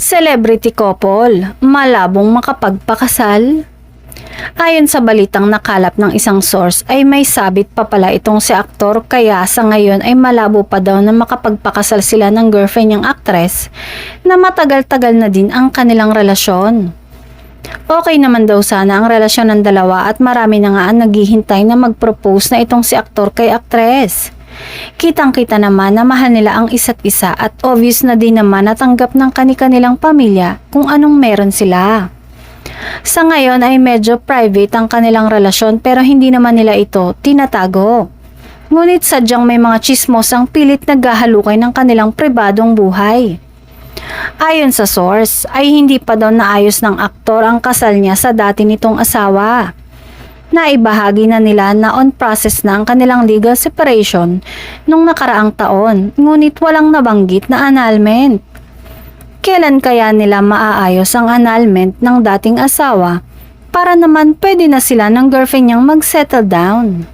Celebrity couple, malabong makapagpakasal. Ayon sa balitang nakalap ng isang source ay may sabit pa pala itong si aktor kaya sa ngayon ay malabo pa daw na makapagpakasal sila ng girlfriend niyang aktres na matagal-tagal na din ang kanilang relasyon. Okay naman daw sana ang relasyon ng dalawa at marami na nga ang naghihintay na mag-propose na itong si aktor kay aktres. Kitang-kita naman na mahal nila ang isa't isa at obvious na din naman natanggap ng kani-kanilang pamilya kung anong meron sila. Sa ngayon ay medyo private ang kanilang relasyon pero hindi naman nila ito tinatago. Ngunit sadyang may mga chismosang pilit naghahalukay ng kanilang pribadong buhay. Ayon sa source ay hindi pa daw naayos ng aktor ang kasal niya sa dati nitong asawa. Naibahagi na nila na on process na ang kanilang legal separation nung nakaraang taon ngunit walang nabanggit na annulment. Kailan kaya nila maaayos ang annulment ng dating asawa para naman pwede na sila ng girlfriend niyang mag-settle down?